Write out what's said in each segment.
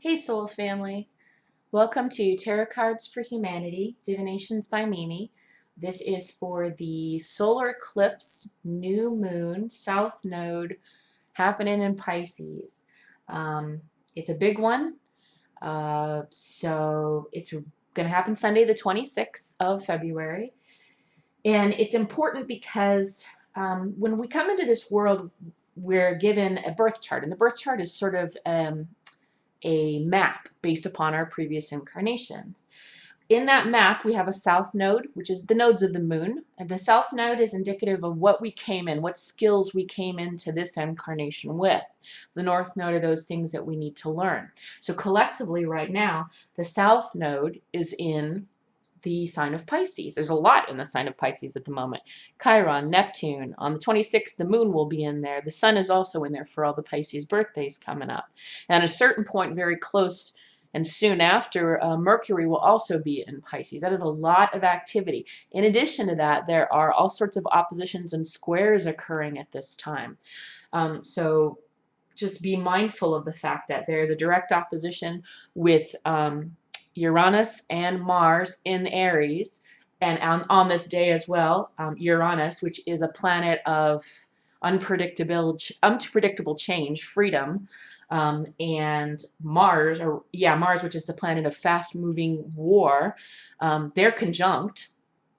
Hey Soul Family, welcome to Tarot Cards for Humanity, Divinations by Mimi. This is for the solar eclipse, new moon, south node happening in Pisces. Um, it's a big one, so it's going to happen Sunday the 26th of February. And it's important because when we come into this world, we're given a birth chart, and the birth chart is sort of a map based upon our previous incarnations. In that map, we have a south node, which is the nodes of the moon. And the south node is indicative of what we came in, what skills we came into this incarnation with. The north node are those things that we need to learn. So collectively right now, the south node is in the sign of Pisces. There's a lot in the sign of Pisces at the moment. Chiron, Neptune. On the 26th, the moon will be in there. The sun is also in there for all the Pisces birthdays coming up. And at a certain point, very close and soon after, Mercury will also be in Pisces. That is a lot of activity. In addition to that, there are all sorts of oppositions and squares occurring at this time. So just be mindful of the fact that there is a direct opposition with Uranus and Mars in Aries, and on this day as well, Uranus, which is a planet of unpredictable change, freedom, and Mars, which is the planet of fast-moving war, they're conjunct,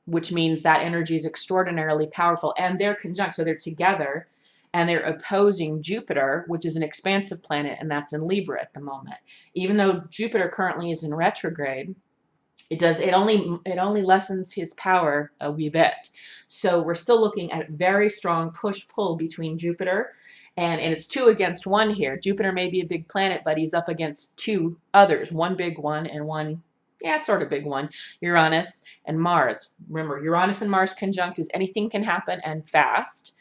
which means that energy is extraordinarily powerful, and they're conjunct, so they're together. And they're opposing Jupiter, which is an expansive planet, and that's in Libra at the moment. Even though Jupiter currently is in retrograde, it only lessens his power a wee bit. So we're still looking at very strong push-pull between Jupiter, and it's 2 against 1 here. Jupiter may be a big planet, but he's up against 2 others, one big one and one, yeah, sort of big one, Uranus and Mars. Remember, Uranus and Mars conjunct is anything can happen and fast.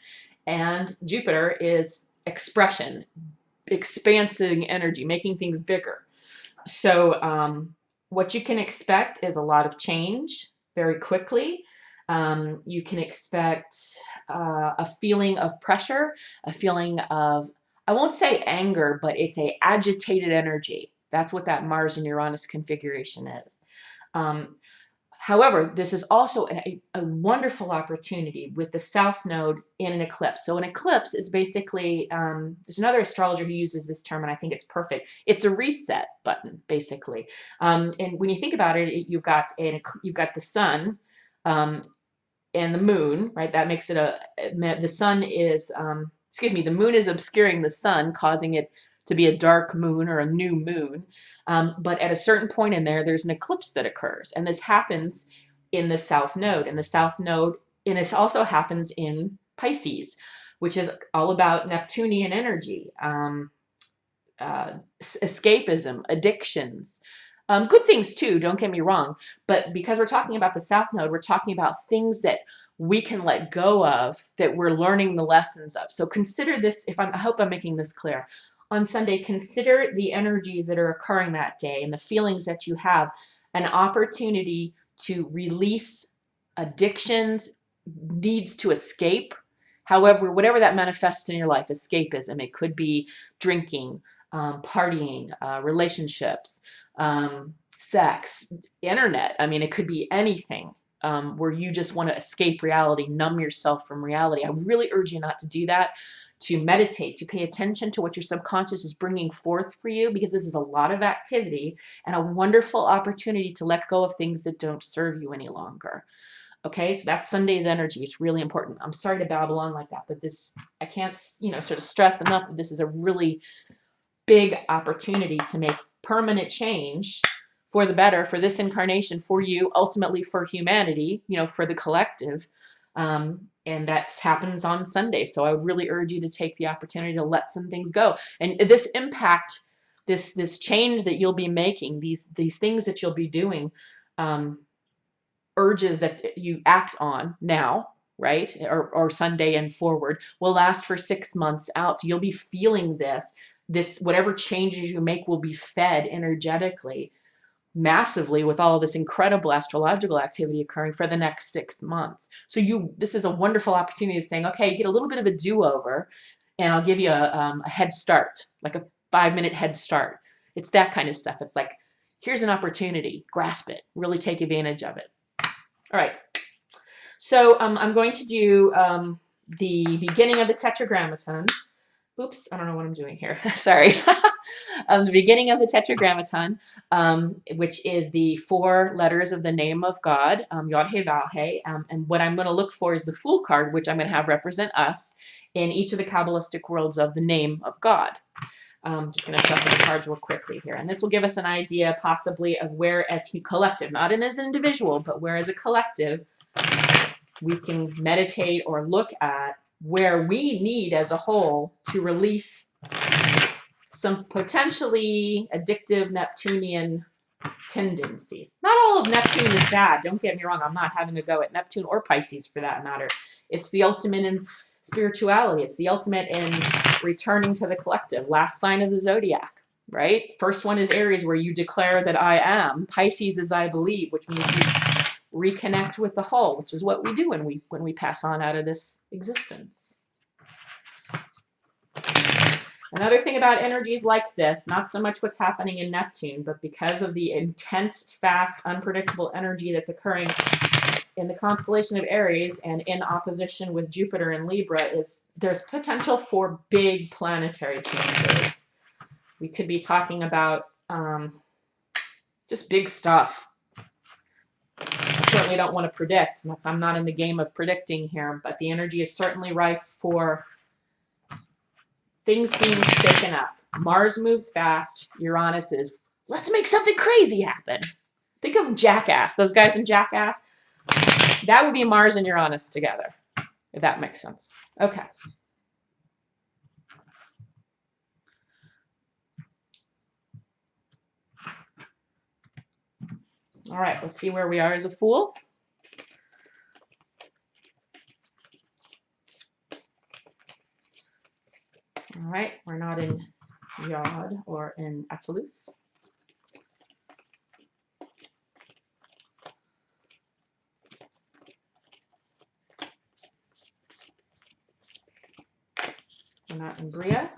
And Jupiter is expression, expansing energy, making things bigger. So what you can expect is a lot of change very quickly. You can expect a feeling of pressure, a feeling of, I won't say anger, but it's a agitated energy. That's what that Mars and Uranus configuration is. However, this is also a wonderful opportunity with the south node in an eclipse. So an eclipse is basically, there's another astrologer who uses this term, and I think it's perfect. It's a reset button, basically. And when you think about it, you've got the sun and the moon, right? That makes it the sun is, the moon is obscuring the sun, causing it to be a dark moon or a new moon. But at a certain point in there, there's an eclipse that occurs. And this happens in the south node. And the south node, and this also happens in Pisces, which is all about Neptunian energy, escapism, addictions. Good things too, don't get me wrong. But because we're talking about the south node, we're talking about things that we can let go of, that we're learning the lessons of. So consider this, I hope I'm making this clear. On Sunday, consider the energies that are occurring that day and the feelings that you have, an opportunity to release addictions, needs to escape. However, whatever that manifests in your life, escapism, it could be drinking, partying, relationships, sex, internet. I mean, it could be anything where you just want to escape reality, numb yourself from reality. I really urge you not to do that, to meditate, to pay attention to what your subconscious is bringing forth for you, because this is a lot of activity and a wonderful opportunity to let go of things that don't serve you any longer. Okay, so that's Sunday's energy. It's really important. I'm sorry to babble on like that, but this, I can't, sort of stress enough that this is a really big opportunity to make permanent change for the better, for this incarnation, for you, ultimately for humanity, for the collective. And that happens on Sunday. So I really urge you to take the opportunity to let some things go. And this impact, this change that you'll be making, these things that you'll be doing, urges that you act on now, right, or Sunday and forward, will last for 6 months out. So you'll be feeling this whatever changes you make will be fed energetically massively with all of this incredible astrological activity occurring for the next 6 months. So this is a wonderful opportunity of saying, okay, you get a little bit of a do-over, and I'll give you a head start, like a 5-minute head start. It's that kind of stuff. It's like, here's an opportunity, grasp it, really take advantage of it. All right. So I'm going to do the beginning of the Tetragrammaton. Oops, I don't know what I'm doing here. Sorry. The beginning of the Tetragrammaton, which is the 4 letters of the name of God, Yod He Vav He. And what I'm going to look for is the Fool card, which I'm going to have represent us in each of the Kabbalistic worlds of the name of God. Just going to shuffle the cards real quickly here. And this will give us an idea possibly of where as a collective, not as an individual, but where as a collective, we can meditate or look at where we need as a whole to release some potentially addictive Neptunian tendencies. Not all of Neptune is bad. Don't get me wrong. I'm not having a go at Neptune or Pisces for that matter. It's the ultimate in spirituality. It's the ultimate in returning to the collective. Last sign of the zodiac, right? First one is Aries, where you declare that I am. Pisces is I believe, which means you reconnect with the whole, which is what we do when we pass on out of this existence. Another thing about energies like this, not so much what's happening in Neptune, but because of the intense, fast, unpredictable energy that's occurring in the constellation of Aries and in opposition with Jupiter and Libra, is there's potential for big planetary changes. We could be talking about just big stuff. I certainly don't want to predict. I'm not in the game of predicting here, but the energy is certainly rife for things being shaken up. Mars moves fast. Uranus is, let's make something crazy happen. Think of Jackass. Those guys in Jackass. That would be Mars and Uranus together, if that makes sense. Okay. All right, let's see where we are as a Fool. All right, we're not in Yod or in Atzilus. We're not in Bria.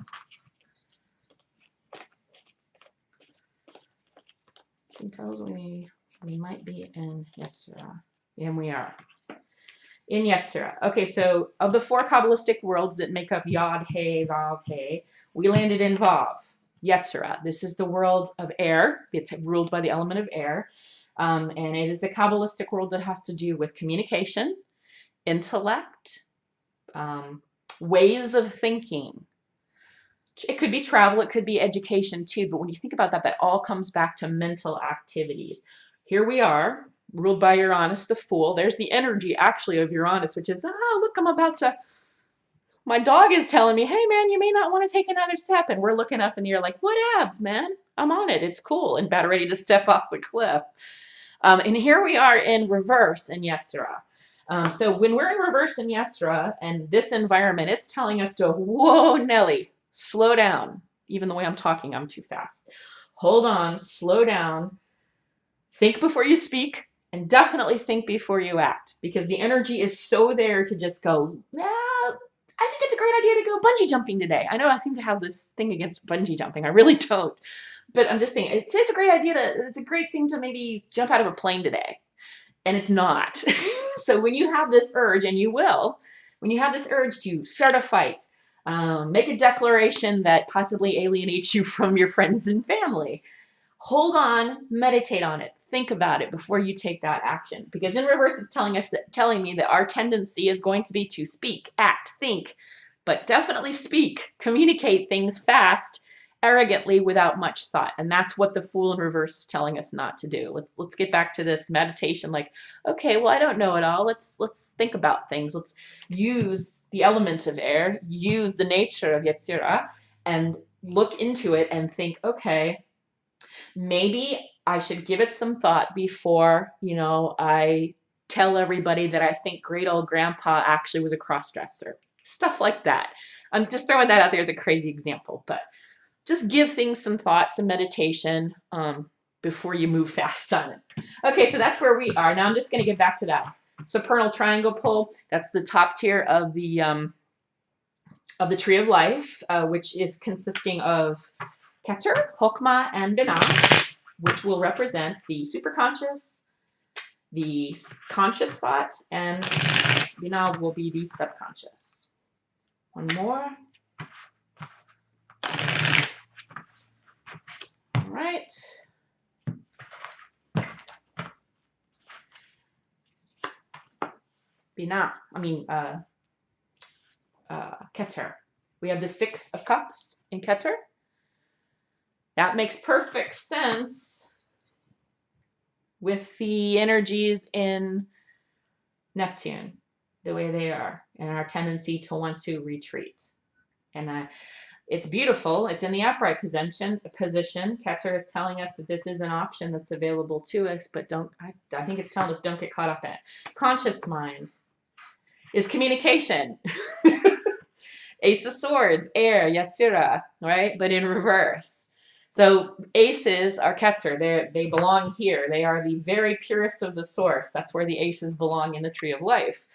It tells me we might be in Yetzirah. And we are. In Yetzirah. Okay, so of the 4 Kabbalistic worlds that make up Yod, He, Vav, He, we landed in Vav, Yetzirah. This is the world of air. It's ruled by the element of air. And it is a Kabbalistic world that has to do with communication, intellect, ways of thinking. It could be travel, it could be education too, but when you think about that, that all comes back to mental activities. Here we are, ruled by Uranus, the Fool. There's the energy actually of Uranus, which is, look, my dog is telling me, hey man, you may not want to take another step. And we're looking up in the air like, what abs, man? I'm on it, it's cool, and about ready to step off the cliff. And here we are in reverse in Yetzirah. So when we're in reverse in Yetzirah and this environment, it's telling us to, whoa, Nelly, slow down. Even the way I'm talking, I'm too fast. Hold on, slow down, think before you speak, and definitely think before you act, because the energy is so there to just go, I think it's a great idea to go bungee jumping today. I know I seem to have this thing against bungee jumping. I really don't. But I'm just saying, it's a great idea it's a great thing to maybe jump out of a plane today. And it's not. So when you have this urge, and you will, when you have this urge to start a fight, make a declaration that possibly alienates you from your friends and family, hold on, meditate on it, think about it before you take that action. Because in reverse, it's telling me that our tendency is going to be to speak, act, think, but definitely speak, communicate things fast, arrogantly, without much thought. And that's what the Fool in reverse is telling us not to do. Let's get back to this meditation. Like, okay, well, I don't know it all. Let's think about things. Let's use the element of air, use the nature of Yetzirah, and look into it and think, okay, maybe I should give it some thought before, I tell everybody that I think great old grandpa actually was a cross-dresser. Stuff like that. I'm just throwing that out there as a crazy example, but just give things some thought, some meditation before you move fast on it. Okay, so that's where we are. Now I'm just going to get back to that supernal triangle pull. That's the top tier of the tree of life, which is consisting of Keter, Hokmah, and Binah, which will represent the superconscious, the conscious thought, and Binah will be the subconscious. One more. All right. Binah, Keter. We have the Six of Cups in Keter. That makes perfect sense with the energies in Neptune, the way they are, and our tendency to want to retreat. And it's beautiful. It's in the upright position. Keter is telling us that this is an option that's available to us, but I think it's telling us don't get caught up in it. Conscious mind is communication. Ace of Swords, air, Yatsura, right? But in reverse. So aces are Keter. They belong here. They are the very purest of the source. That's where the aces belong in the tree of life.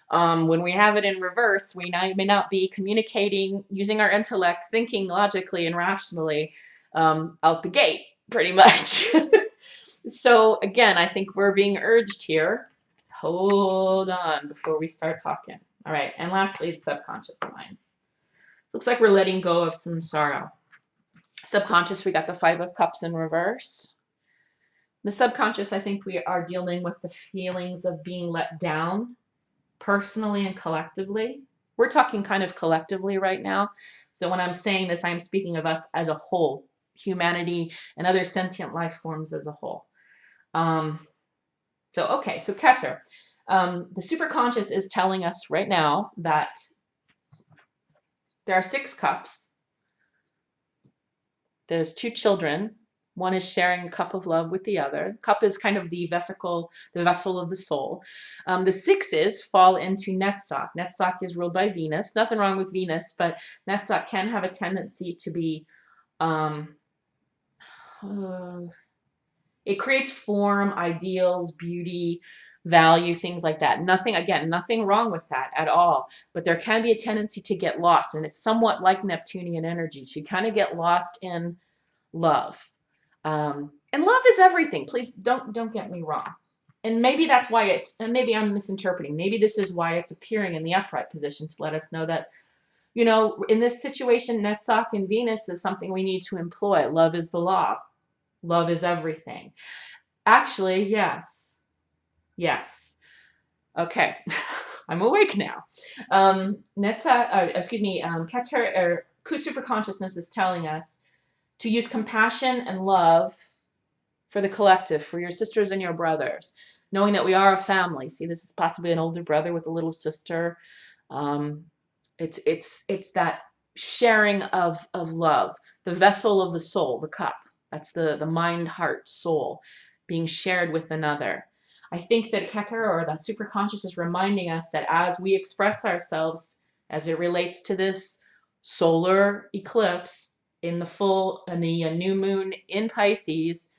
When we have it in reverse, we may not be communicating, using our intellect, thinking logically and rationally out the gate, pretty much. So again, I think we're being urged here. Hold on before we start talking. All right, and lastly, the subconscious mind. Looks like we're letting go of some sorrow. Subconscious, we got the Five of Cups in reverse. The subconscious, I think we are dealing with the feelings of being let down, personally and collectively. We're talking kind of collectively right now. So when I'm saying this, I'm speaking of us as a whole, humanity and other sentient life forms as a whole. So Keter. The superconscious is telling us right now that there are 6 cups. There's 2 children. One is sharing a cup of love with the other. Cup is kind of the vessel of the soul. The 6s fall into Netzach. Netzach is ruled by Venus. Nothing wrong with Venus, but Netzach can have a tendency to be, it creates form, ideals, beauty, value, things like that. Nothing wrong with that at all. But there can be a tendency to get lost, and it's somewhat like Neptunian energy, to kind of get lost in love. And love is everything. Please don't get me wrong. And maybe that's why and maybe I'm misinterpreting. Maybe this is why it's appearing in the upright position to let us know that, in this situation, Netzach and Venus is something we need to employ. Love is the law. Love is everything. Actually, yes. Yes. Okay. I'm awake now. Keter, or super consciousness, is telling us to use compassion and love for the collective, for your sisters and your brothers, knowing that we are a family. See, this is possibly an older brother with a little sister. It's that sharing of love, the vessel of the soul, the cup. That's the mind, heart, soul being shared with another. I think that Keter, or that superconscious, is reminding us that as we express ourselves as it relates to this solar eclipse in the new moon in Pisces,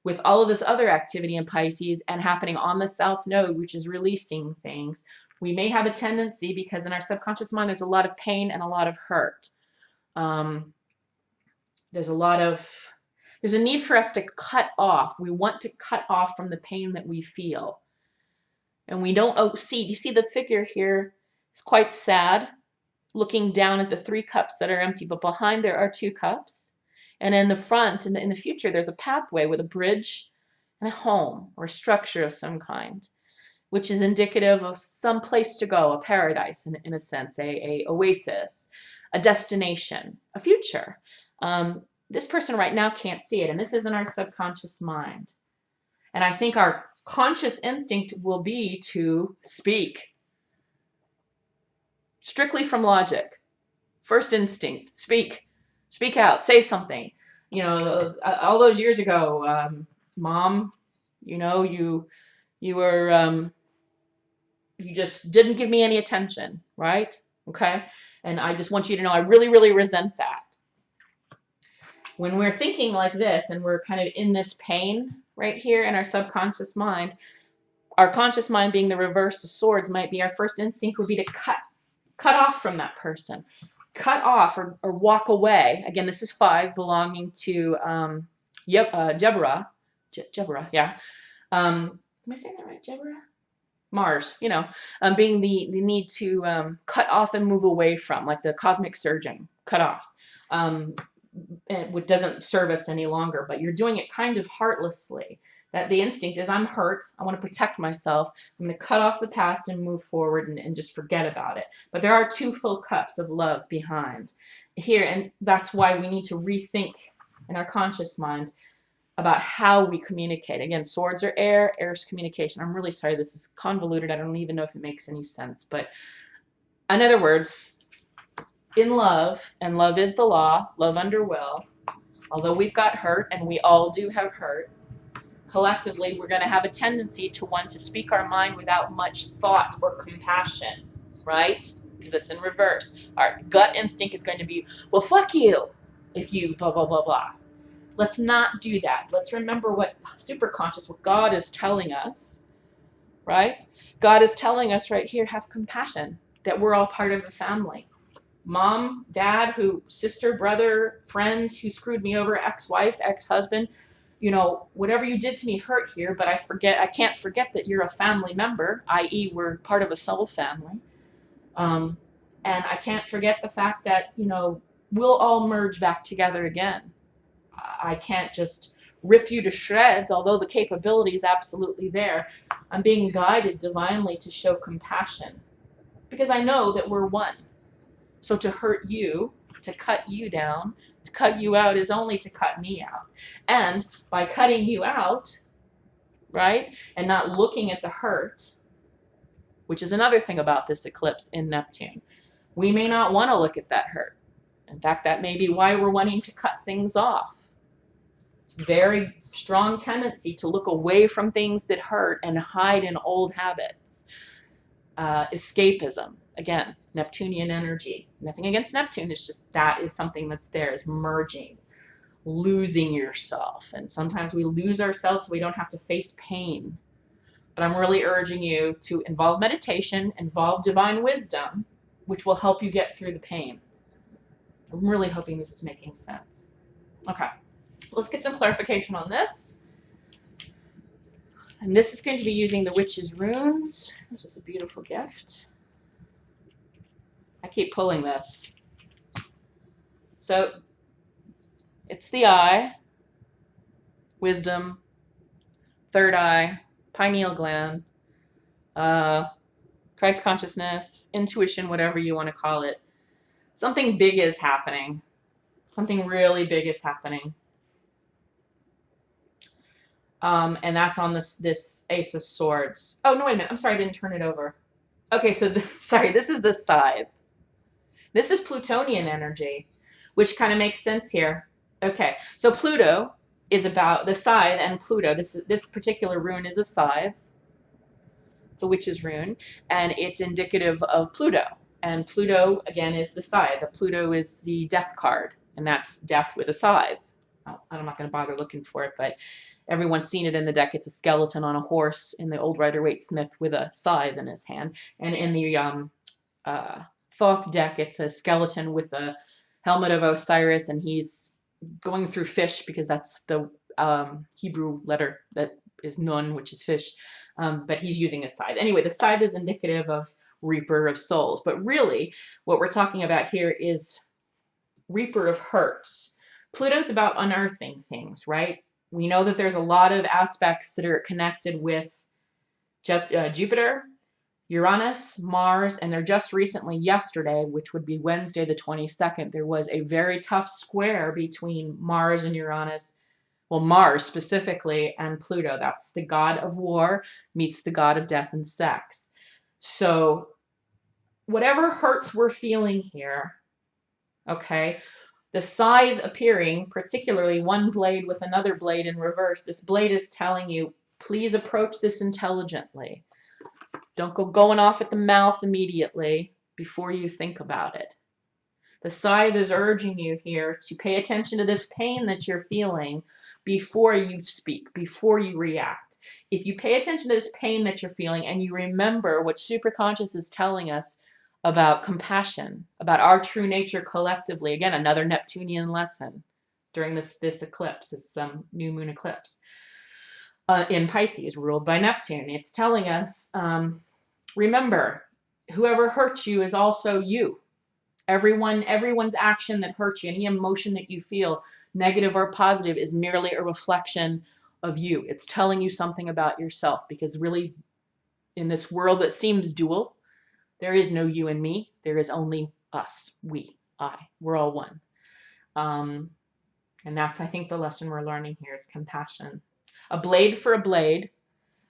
with all of this other activity in Pisces and happening on the south node, which is releasing things, we may have a tendency, because in our subconscious mind there's a lot of pain and a lot of hurt. There's a need for us to cut off. We want to cut off from the pain that we feel. And we don't see. You see the figure here is quite sad, looking down at the 3 cups that are empty, but behind there are 2 cups. And in the front, in the future, there's a pathway with a bridge and a home or a structure of some kind, which is indicative of some place to go, a paradise in a sense, a oasis, a destination, a future. This person right now can't see it, and this is in our subconscious mind. And I think our conscious instinct will be to speak. Strictly from logic. First instinct, speak. Speak out, say something. All those years ago, Mom, you were, you just didn't give me any attention, right? Okay? And I just want you to know I really, really resent that. When we're thinking like this and we're kind of in this pain right here in our subconscious mind, our conscious mind being the reverse of swords, might be our first instinct would be to cut off from that person. cut off or walk away. Again, this is 5 belonging to Deborah. Deborah, yeah. Am I saying that right? Deborah? Mars, being the need to cut off and move away from, like the cosmic surgeon, cut off. It doesn't serve us any longer, but you're doing it kind of heartlessly. That the instinct is, I'm hurt, I want to protect myself, I'm going to cut off the past and move forward and just forget about it. But there are 2 full cups of love behind here, and that's why we need to rethink in our conscious mind about how we communicate. Again, swords are air, air is communication. I'm really sorry, this is convoluted. I don't even know if it makes any sense. But in other words, in love, and love is the law, love under will, although we've got hurt, and we all do have hurt, collectively we're going to have a tendency to want to speak our mind without much thought or compassion, right? Because it's in reverse. Our gut instinct is going to be, well, fuck you if you blah, blah, blah, blah. Let's not do that. Let's remember what superconscious, what God is telling us, right? God is telling us right here, have compassion, that we're all part of a family. Mom, dad, sister, brother, friend who screwed me over, ex-wife, ex-husband, whatever you did to me hurt here, but I can't forget that you're a family member, i.e. we're part of a soul family. And I can't forget the fact that, we'll all merge back together again. I can't just rip you to shreds, although the capability is absolutely there. I'm being guided divinely to show compassion because I know that we're one. So to hurt you, to cut you down, to cut you out is only to cut me out. And by cutting you out, right, and not looking at the hurt, which is another thing about this eclipse in Neptune, we may not want to look at that hurt. In fact, that may be why we're wanting to cut things off. It's a very strong tendency to look away from things that hurt and hide in old habits. Escapism, again, Neptunian energy. Nothing against Neptune, it's just that is something that's there, is merging, losing yourself. And sometimes we lose ourselves so we don't have to face pain. But I'm really urging you to involve meditation, involve divine wisdom, which will help you get through the pain. I'm really hoping this is making sense. Okay, let's get some clarification on this. And this is going to be using the Witch's Runes. This is a beautiful gift. I keep pulling this. So it's the eye, wisdom, third eye, pineal gland, Christ consciousness, intuition, whatever you want to call it. Something big is happening. Something really big is happening. And that's on this Ace of Swords. Oh, no, wait a minute. I'm sorry, I didn't turn it over. Okay, so sorry, this is the scythe. This is Plutonian energy, which kind of makes sense here. Okay, so Pluto is about the scythe and Pluto. This particular rune is a scythe. It's a witch's rune, and it's indicative of Pluto. And Pluto, again, is the scythe. The Pluto is the death card, and that's death with a scythe. I'm not going to bother looking for it, but everyone's seen it in the deck. It's a skeleton on a horse in the old Rider-Waite-Smith with a scythe in his hand. And in the Thoth deck, it's a skeleton with the helmet of Osiris, and he's going through fish because that's the Hebrew letter that is Nun, which is fish. But he's using a scythe. Anyway, the scythe is indicative of Reaper of Souls. But really, what we're talking about here is Reaper of Hurts. Pluto's about unearthing things, right? We know that there's a lot of aspects that are connected with Jupiter, Uranus, Mars, and there just recently, yesterday, which would be Wednesday the 22nd, there was a very tough square between Mars and Uranus. Well, Mars specifically and Pluto. That's the god of war meets the god of death and sex. So whatever hurts we're feeling here, okay, the scythe appearing, particularly one blade with another blade in reverse, this blade is telling you, please approach this intelligently. Don't go going off at the mouth immediately before you think about it. The scythe is urging you here to pay attention to this pain that you're feeling before you speak, before you react. If you pay attention to this pain that you're feeling and you remember what superconscious is telling us about compassion, about our true nature collectively. Again, another Neptunian lesson during this eclipse, this new moon eclipse in Pisces, ruled by Neptune. It's telling us, remember, whoever hurts you is also you. Everyone's action that hurts you, any emotion that you feel, negative or positive, is merely a reflection of you. It's telling you something about yourself, because really, in this world that seems dual, there is no you and me. There is only us, we, I. We're all one. And that's, I think, the lesson we're learning here is compassion. A blade for a blade.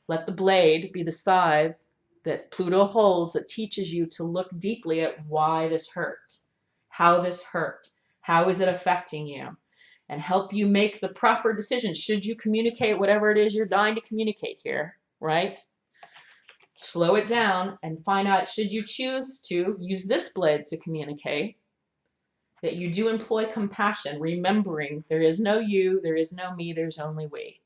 Let the blade be the scythe that Pluto holds, that teaches you to look deeply at why this hurt, how this hurt, how is it affecting you, and help you make the proper decision. Should you communicate whatever it is you're dying to communicate here, right? Slow it down and find out, should you choose to use this blade to communicate, that you do employ compassion, remembering there is no you, there is no me, there's only we.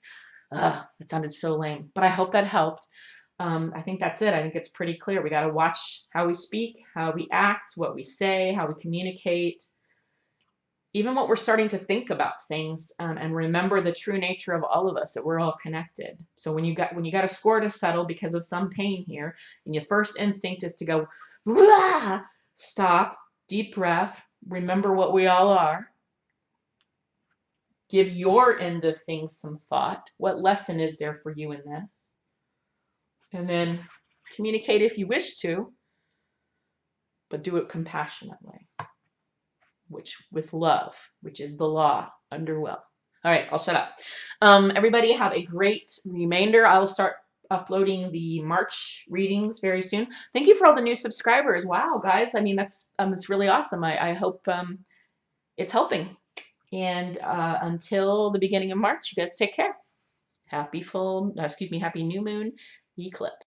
Ugh, that sounded so lame, but I hope that helped. I think that's it. I think it's pretty clear. We got to watch how we speak, how we act, what we say, how we communicate, even what we're starting to think about things, and remember the true nature of all of us, that we're all connected. So when you got a score to settle because of some pain here, and your first instinct is to go, "Wah!" Stop, deep breath, remember what we all are. Give your end of things some thought. What lesson is there for you in this? And then communicate if you wish to, but do it compassionately, with love, which is the law under will. All right, I'll shut up. Everybody have a great remainder. I will start uploading the March readings very soon. Thank you for all the new subscribers. Wow, guys. I mean, that's it's really awesome. I hope it's helping. And until the beginning of March, you guys take care. Happy new moon eclipse.